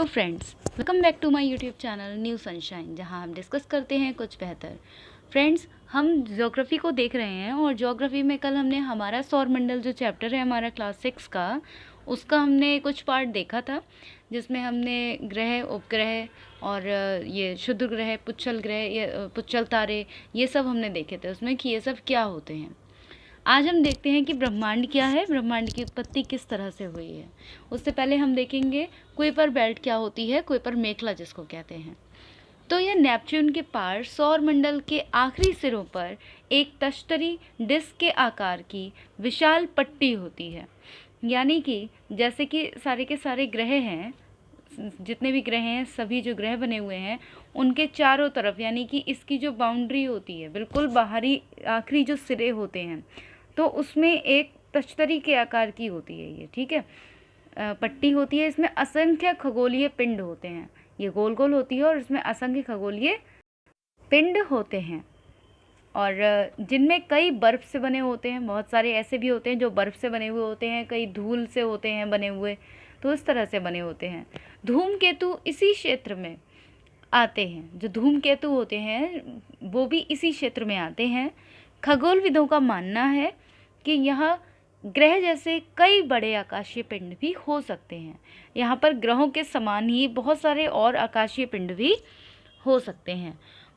तो friends, welcome back to my YouTube channel New Sunshine, जहां हम डिस्कस करते हैं कुछ बेहतर। फ्रेंड्स, हम ज्योग्राफी को देख रहे हैं और ज्योग्राफी में कल हमने हमारा सौरमंडल जो चैप्टर है हमारा क्लास 6 का, उसका हमने कुछ पार्ट देखा था, जिसमें हमने ग्रह, उपग्रह और ये क्षुद्र ग्रह, पुच्छल ग्रह, ये पुच्छल तारे, ये सब हमने देखे थे उसमें कि ये सब क्या होते हैं। आज हम देखते हैं कि ब्रह्मांड क्या है, ब्रह्मांड की उत्पत्ति किस तरह से हुई है। उससे पहले हम देखेंगे कुइपर बेल्ट क्या होती है, कुइपर मेखला जिसको कहते हैं। तो यह नेपच्यून के पार सौर मंडल के आखिरी सिरों पर एक तश्तरी डिस्क के आकार की विशाल पट्टी होती है। यानी कि जैसे कि सारे के सारे ग्रह हैं, जितने भी ग्रह हैं, सभी जो ग्रह बने हुए हैं उनके चारों तरफ, यानी कि इसकी जो बाउंड्री होती है, बिल्कुल बाहरी आखिरी जो सिरे होते हैं, तो उसमें एक तश्तरी के आकार की होती है ये, ठीक है, पट्टी होती है। इसमें असंख्य खगोलीय पिंड होते हैं, ये गोल गोल होती है और इसमें असंख्य खगोलीय पिंड होते हैं, और जिनमें कई बर्फ़ से बने होते हैं। बहुत सारे ऐसे भी होते हैं जो बर्फ़ से बने हुए होते हैं, कई धूल से होते हैं बने हुए, तो इस तरह से बने होते हैं। धूमकेतु इसी क्षेत्र में आते हैं, जो धूमकेतु होते हैं वो भी इसी क्षेत्र में आते हैं। खगोलविदों का मानना है कि यह ग्रह जैसे कई बड़े आकाशीय पिंड भी हो सकते हैं। यहाँ पर ग्रहों के समान ही बहुत सारे और आकाशीय पिंड भी हो सकते हैं।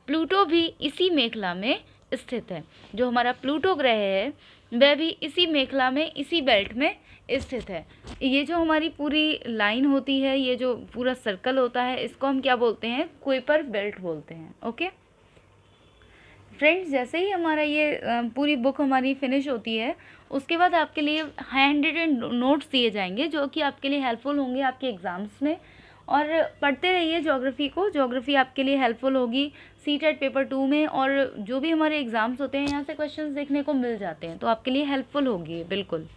प्लूटो भी इसी मेखला में स्थित है। जो हमारा प्लूटो ग्रह है वह भी इसी मेखला में, इसी बेल्ट में स्थित है। ये जो हमारी पूरी लाइन होती है, ये जो पूरा सर्कल होता है, इसको हम क्या बोलते हैं? कुइपर बेल्ट बोलते हैं। ओके फ्रेंड्स, जैसे ही हमारा ये पूरी बुक हमारी फिनिश होती है, उसके बाद आपके लिए हैंड रिटन नोट्स दिए जाएंगे जो कि आपके लिए हेल्पफुल होंगे आपके एग्ज़ाम्स में। और पढ़ते रहिए ज्योग्राफी को, ज्योग्राफी आपके लिए हेल्पफुल होगी सीटेट पेपर 2 में, और जो भी हमारे एग्ज़ाम्स होते हैं यहाँ से क्वेश्चंस देखने को मिल जाते हैं, तो आपके लिए हेल्पफुल होगी बिल्कुल।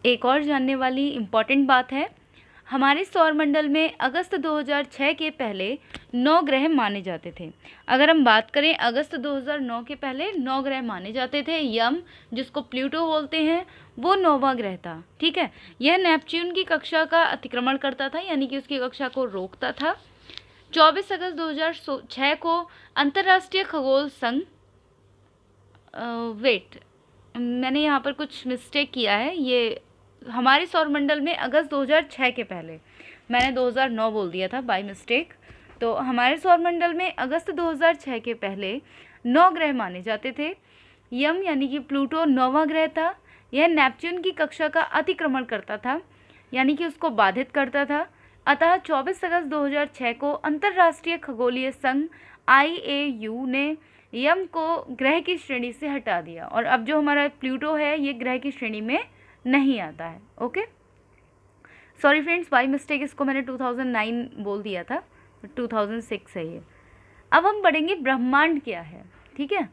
एक और जानने वाली इम्पॉर्टेंट बात है, हमारे सौरमंडल में अगस्त 2006 के पहले 9 ग्रह माने जाते थे। अगर हम बात करें अगस्त 2009 के पहले 9 ग्रह माने जाते थे। यम, जिसको प्लूटो बोलते हैं, वो 9वां ग्रह था, ठीक है। यह नेपच्यून की कक्षा का अतिक्रमण करता था, यानी कि उसकी कक्षा को रोकता था। 24 अगस्त 2006 को अंतर्राष्ट्रीय खगोल संघ, मैंने यहाँ पर कुछ मिस्टेक किया है, ये हमारे सौरमंडल में अगस्त 2006 के पहले, मैंने 2009 बोल दिया था बाय मिस्टेक। तो हमारे सौरमंडल में अगस्त 2006 के पहले 9 ग्रह माने जाते थे। यम यानी कि प्लूटो 9वां ग्रह था। यह नेपच्यून की कक्षा का अतिक्रमण करता था, यानी कि उसको बाधित करता था। अतः 24 अगस्त 2006 को अंतर्राष्ट्रीय खगोलीय संघ IAU ने यम को ग्रह की श्रेणी से हटा दिया, और अब जो हमारा प्लूटो है ये ग्रह की श्रेणी में नहीं आता है। Okay, sorry friends, by mistake इसको मैंने 2009 बोल दिया था, 2006 है ये। अब हम पढ़ेंगे ब्रह्मांड क्या है, ठीक है।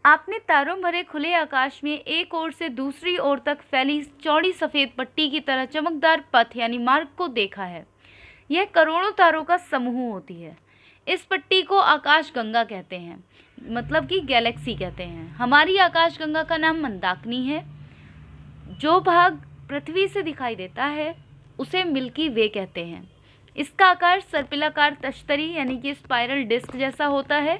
आपने तारों भरे खुले आकाश में एक ओर से दूसरी ओर तक फैली चौड़ी सफ़ेद पट्टी की तरह चमकदार पथ यानी मार्ग को देखा है। यह करोड़ों तारों का समूह होती है। इस पट्टी को आकाश गंगा कहते हैं, मतलब कि गैलेक्सी कहते हैं। हमारी आकाश गंगा का नाम मंदाकिनी है। जो भाग पृथ्वी से दिखाई देता है उसे मिल्की वे कहते हैं। इसका आकार सर्पिलाकार तश्तरी यानी कि स्पाइरल डिस्क जैसा होता है।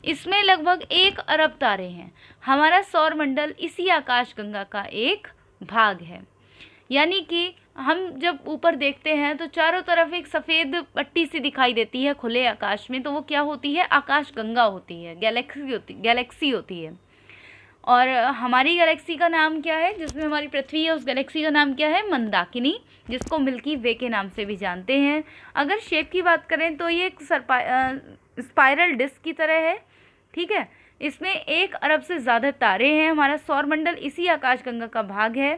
इसमें लगभग 1 अरब तारे हैं। हमारा सौरमंडल इसी आकाशगंगा का एक भाग है। यानी कि हम जब ऊपर देखते हैं तो चारों तरफ एक सफ़ेद पट्टी सी दिखाई देती है खुले आकाश में, तो वो क्या होती है? आकाशगंगा होती है, गैलेक्सी होती है। और हमारी गैलेक्सी का नाम क्या है, जिसमें हमारी पृथ्वी है, उस गैलेक्सी का नाम क्या है? मंदाकिनी, जिसको मिल्की वे के नाम से भी जानते हैं। अगर शेप की बात करें तो ये एक स्पाइरल डिस्क की तरह है, ठीक है। इसमें 1 अरब से ज़्यादा तारे हैं। हमारा सौरमंडल इसी आकाशगंगा का भाग है।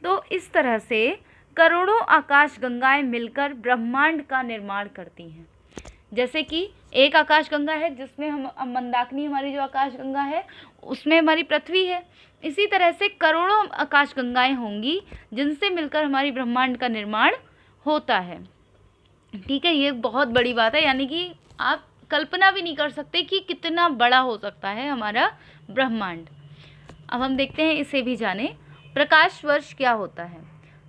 तो इस तरह से करोड़ों आकाशगंगाएं मिलकर ब्रह्मांड का निर्माण करती हैं। जैसे कि एक आकाशगंगा है जिसमें हम मंदाकिनी, हमारी जो आकाशगंगा है उसमें हमारी पृथ्वी है। इसी तरह से करोड़ों आकाशगंगाएं होंगी जिनसे मिलकर हमारी ब्रह्मांड का निर्माण होता है, ठीक है। ये बहुत बड़ी बात है, यानी कि आप कल्पना भी नहीं कर सकते कि कितना बड़ा हो सकता है हमारा ब्रह्मांड। अब हम देखते हैं, इसे भी जाने। प्रकाश वर्ष क्या होता है?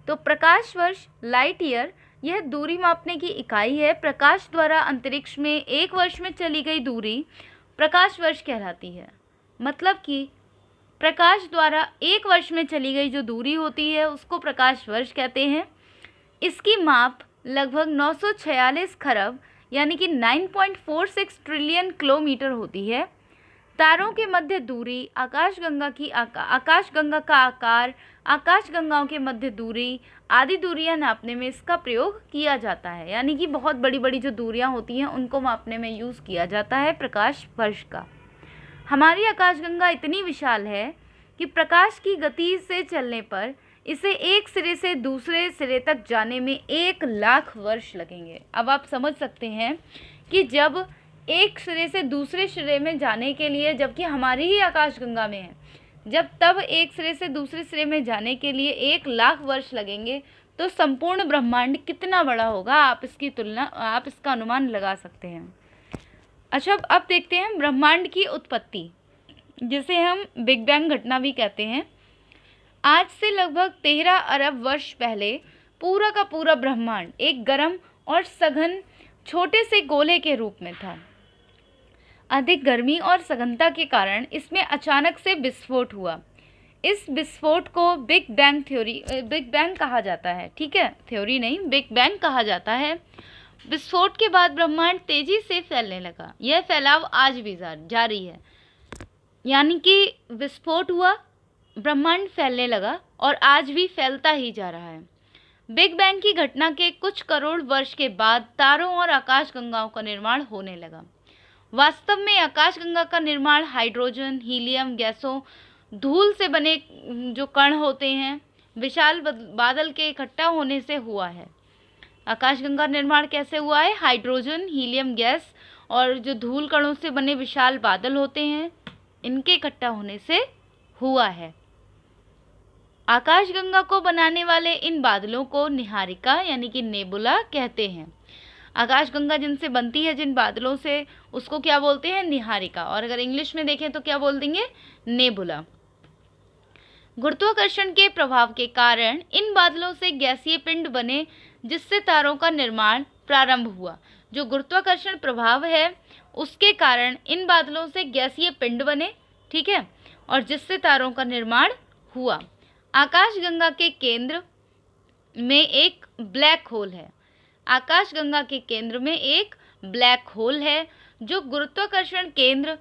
तो प्रकाश वर्ष, लाइट ईयर, यह दूरी मापने की इकाई है। प्रकाश द्वारा अंतरिक्ष में 1 वर्ष में चली गई दूरी प्रकाश वर्ष कहलाती है। मतलब कि प्रकाश द्वारा 1 वर्ष में चली गई जो दूरी होती है उसको प्रकाश वर्ष कहते हैं। इसकी माप लगभग 946 खरब यानी कि 9.46 ट्रिलियन किलोमीटर होती है। तारों के मध्य दूरी, आकाशगंगा का आकार, आकाशगंगाओं के मध्य दूरी आदि दूरियां नापने में इसका प्रयोग किया जाता है। यानी कि बहुत बड़ी बड़ी जो दूरियां होती हैं उनको मापने में यूज़ किया जाता है प्रकाश वर्ष का। हमारी आकाशगंगा इतनी विशाल है कि प्रकाश की गति से चलने पर इसे एक सिरे से दूसरे सिरे तक जाने में 1,00,000 वर्ष लगेंगे। अब आप समझ सकते हैं कि जब एक सिरे से दूसरे सिरे में जाने के लिए, जबकि हमारी ही आकाशगंगा में है, जब तब एक सिरे से दूसरे सिरे में जाने के लिए 1,00,000 वर्ष लगेंगे तो संपूर्ण ब्रह्मांड कितना बड़ा होगा, आप इसका अनुमान लगा सकते हैं। अच्छा, अब देखते हैं ब्रह्मांड की उत्पत्ति, जिसे हम बिग बैंग घटना भी कहते हैं। आज से लगभग 13 अरब वर्ष पहले पूरा का पूरा ब्रह्मांड एक गर्म और सघन छोटे से गोले के रूप में था। अधिक गर्मी और सघनता के कारण इसमें अचानक से विस्फोट हुआ। इस विस्फोट को बिग बैंग कहा जाता है। ठीक है, थ्योरी नहीं, बिग बैंग कहा जाता है। विस्फोट के बाद ब्रह्मांड तेजी से फैलने लगा। यह फैलाव आज भी जारी है। यानी कि विस्फोट हुआ, ब्रह्मांड फैलने लगा और आज भी फैलता ही जा रहा है। बिग बैंग की घटना के कुछ करोड़ वर्ष के बाद तारों और आकाशगंगाओं का निर्माण होने लगा। वास्तव में आकाशगंगा का निर्माण हाइड्रोजन, हीलियम गैसों, धूल से बने जो कण होते हैं, विशाल बादल के इकट्ठा होने से हुआ है। आकाशगंगा निर्माण कैसे हुआ है? हाइड्रोजन, हीलियम गैस और जो धूल कणों से बने विशाल बादल होते हैं, इनके इकट्ठा होने से हुआ है। आकाशगंगा को बनाने वाले इन बादलों को निहारिका यानी कि नेबुला कहते हैं। आकाशगंगा जिनसे बनती है, जिन बादलों से, उसको क्या बोलते हैं? निहारिका। और अगर इंग्लिश में देखें तो क्या बोल देंगे? नेबुला। गुरुत्वाकर्षण के प्रभाव के कारण इन बादलों से गैसीय पिंड बने, जिससे तारों का निर्माण प्रारंभ हुआ। जो गुरुत्वाकर्षण प्रभाव है उसके कारण इन बादलों से गैसीय पिंड बने, ठीक है, और जिससे तारों का निर्माण हुआ। आकाशगंगा के केंद्र में एक ब्लैक होल है। आकाशगंगा के केंद्र में एक ब्लैक होल है जो गुरुत्वाकर्षण केंद्र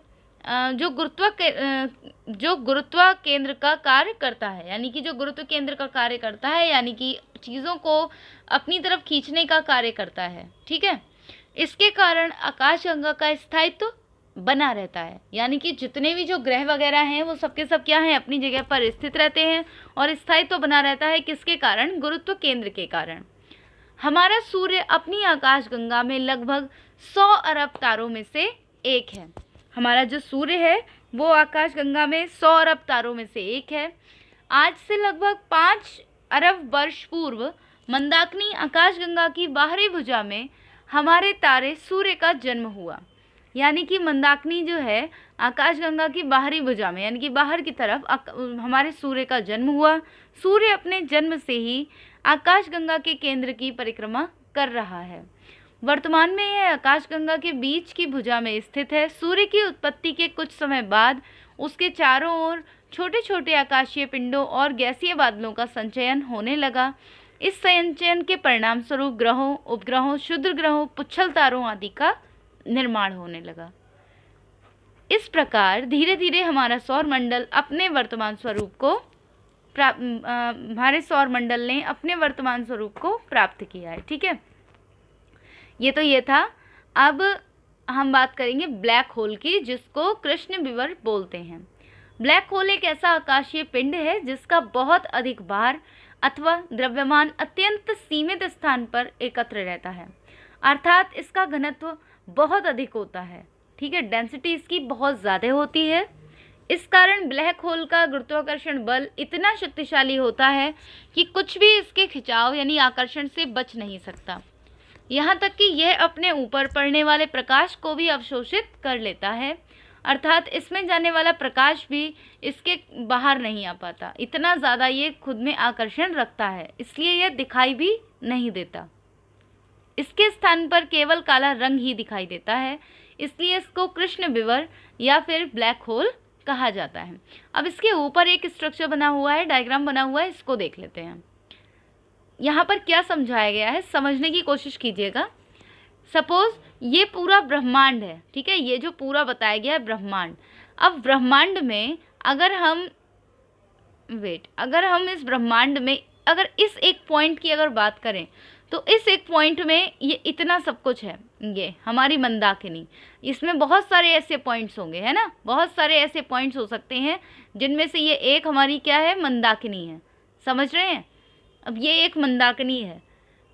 जो गुरुत्वा केंद्र का कार्य करता है। यानी कि जो गुरुत्व केंद्र का कार्य करता है, यानी कि चीज़ों को अपनी तरफ खींचने का कार्य करता है। ठीक है, इसके कारण आकाशगंगा का स्थायित्व बना रहता है। यानी कि जितने भी जो ग्रह वगैरह हैं वो सबके सब क्या हैं? अपनी जगह पर स्थित रहते हैं और स्थायित्व बना रहता है। किसके कारण? गुरुत्व केंद्र के कारण। हमारा सूर्य अपनी आकाशगंगा में लगभग 100 अरब तारों में से एक है। हमारा जो सूर्य है वो आकाशगंगा में 100 अरब तारों में से एक है। आज से लगभग 5 अरब वर्ष पूर्व मंदाकिनी आकाशगंगा की बाहरी भुजा में हमारे तारे सूर्य का जन्म हुआ। यानी कि मंदाकिनी जो है आकाशगंगा की बाहरी भुजा में, यानी कि बाहर की तरफ हमारे सूर्य का जन्म हुआ। सूर्य अपने जन्म से ही आकाशगंगा के केंद्र की परिक्रमा कर रहा है। वर्तमान में यह आकाशगंगा के बीच की भुजा में स्थित है। सूर्य की उत्पत्ति के कुछ समय बाद उसके चारों ओर छोटे छोटे आकाशीय पिंडों और गैसीय बादलों का संचयन होने लगा। इस संचयन के परिणाम स्वरूप ग्रहों, उपग्रहों, क्षुद्र ग्रहों, पुच्छल तारों आदि का निर्माण होने लगा। इस प्रकार धीरे धीरे हमारा सौरमंडल अपने वर्तमान स्वरूप को हमारे सौरमंडल ने अपने वर्तमान स्वरूप को प्राप्त किया है। ठीक है, ये था। अब हम बात करेंगे ब्लैक होल की, जिसको कृष्ण विवर बोलते हैं। ब्लैक होल एक ऐसा आकाशीय पिंड है जिसका बहुत अधिक भार अथवा द्रव्यमान अत्यंत सीमित स्थान पर एकत्र रहता है, अर्थात इसका घनत्व बहुत अधिक होता है। ठीक है, डेंसिटी इसकी बहुत ज़्यादा होती है। इस कारण ब्लैक होल का गुरुत्वाकर्षण बल इतना शक्तिशाली होता है कि कुछ भी इसके खिंचाव यानी आकर्षण से बच नहीं सकता। यहाँ तक कि यह अपने ऊपर पड़ने वाले प्रकाश को भी अवशोषित कर लेता है, अर्थात इसमें जाने वाला प्रकाश भी इसके बाहर नहीं आ पाता। इतना ज़्यादा ये खुद में आकर्षण रखता है, इसलिए यह दिखाई भी नहीं देता। इसके स्थान पर केवल काला रंग ही दिखाई देता है, इसलिए इसको कृष्ण विवर या फिर ब्लैक होल कहा जाता है। अब इसके ऊपर एक स्ट्रक्चर बना हुआ है, डायग्राम बना हुआ है, इसको देख लेते हैं। यहाँ पर क्या समझाया गया है समझने की कोशिश कीजिएगा। सपोज ये पूरा ब्रह्मांड है, ठीक है, ये जो पूरा बताया गया है ब्रह्मांड। अब ब्रह्मांड में अगर हम इस ब्रह्मांड में अगर इस एक पॉइंट की अगर बात करें तो इस एक पॉइंट में ये इतना सब कुछ है, ये हमारी मंदाकिनी, इसमें बहुत सारे ऐसे पॉइंट्स होंगे, है ना, बहुत सारे ऐसे पॉइंट्स हो सकते हैं जिनमें से ये एक हमारी क्या है, मंदाकिनी है। समझ रहे हैं? अब ये एक मंदाकिनी है।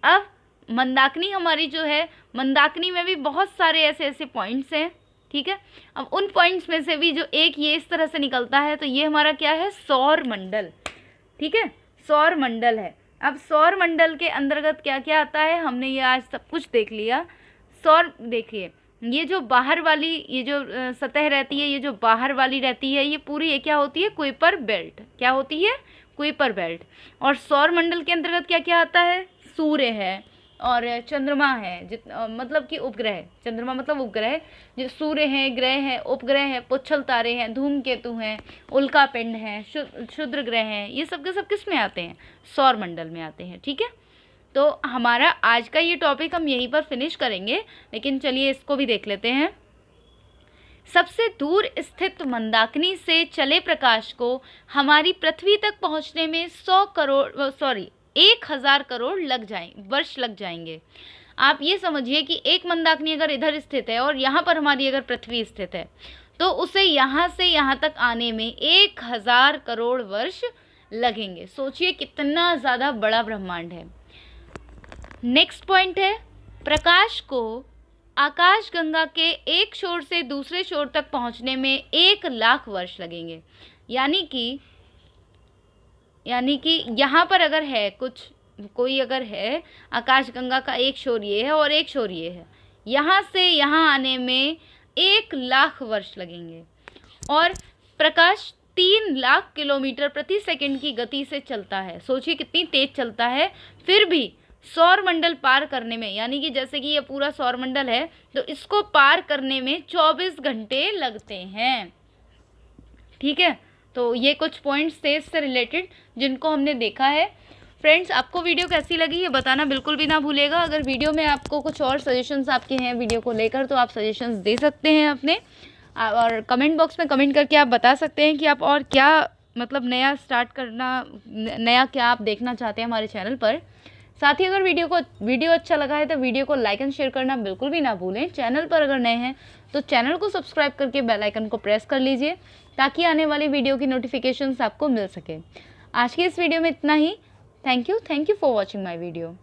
अब मंदाकिनी हमारी जो है, मंदाकिनी में भी बहुत सारे ऐसे ऐसे पॉइंट्स हैं, ठीक है। अब उन पॉइंट्स में से भी जो एक ये इस तरह से निकलता है, तो ये हमारा क्या है, सौर मंडल, ठीक है, सौर मंडल है। अब सौर मंडल के अंतर्गत क्या क्या आता है, हमने ये आज सब कुछ देख लिया। सौर देखिए, ये जो बाहर वाली ये जो सतह रहती है, ये जो बाहर वाली रहती है, ये पूरी ये क्या होती है, कुइपर बेल्ट। क्या होती है, कुइपर बेल्ट। और सौर मंडल के अंतर्गत क्या क्या आता है, सूर्य है और चंद्रमा है, मतलब कि उपग्रह, चंद्रमा मतलब उपग्रह, जो सूर्य है, ग्रह है, उपग्रह है, पुच्छल तारे हैं, धूमकेतु हैं, उल्का पिंड हैं, क्षुद्र ग्रह हैं, ये सब के सब किस में आते हैं, सौर मंडल में आते हैं, ठीक है। तो हमारा आज का ये टॉपिक हम यहीं पर फिनिश करेंगे, लेकिन चलिए इसको भी देख लेते हैं। सबसे दूर स्थित मंदाकिनी से चले प्रकाश को हमारी पृथ्वी तक पहुंचने में 1000 करोड़ वर्ष लग जाएंगे। आप ये समझिए कि एक मंदाकिनी अगर इधर स्थित है और यहाँ पर हमारी अगर पृथ्वी स्थित है, तो उसे यहाँ से यहाँ तक आने में 1000 करोड़ वर्ष लगेंगे। सोचिए कितना ज़्यादा बड़ा ब्रह्मांड है। नेक्स्ट पॉइंट है, प्रकाश को आकाशगंगा के एक छोर से दूसरे छोर तक पहुँचने में 1 लाख वर्ष लगेंगे। यानी कि यहाँ पर अगर है कोई अगर है, आकाशगंगा का एक छोर ये है और एक छोर ये है, यहाँ से यहाँ आने में 1 लाख वर्ष लगेंगे। और प्रकाश 3 लाख किलोमीटर प्रति सेकंड की गति से चलता है। सोचिए कितनी तेज चलता है, फिर भी सौर मंडल पार करने में, यानी कि जैसे कि ये पूरा सौर मंडल है, तो इसको पार करने में 24 घंटे लगते हैं, ठीक है। तो ये कुछ पॉइंट्स थे इससे रिलेटेड जिनको हमने देखा है। फ्रेंड्स, आपको वीडियो कैसी लगी ये बताना बिल्कुल भी ना भूलिएगा। अगर वीडियो में आपको कुछ और सजेशंस आपके हैं वीडियो को लेकर, तो आप सजेशंस दे सकते हैं अपने, और कमेंट बॉक्स में कमेंट करके आप बता सकते हैं कि आप और क्या मतलब नया स्टार्ट करना, नया क्या आप देखना चाहते हैं हमारे चैनल पर। साथ ही अगर वीडियो अच्छा लगा है तो वीडियो को लाइक एंड शेयर करना बिल्कुल भी ना भूलें। चैनल पर अगर नए हैं तो चैनल को सब्सक्राइब करके बेल आइकन को प्रेस कर लीजिए, ताकि आने वाली वीडियो की नोटिफिकेशंस आपको मिल सके। आज की इस वीडियो में इतना ही। Thank you for watching my video.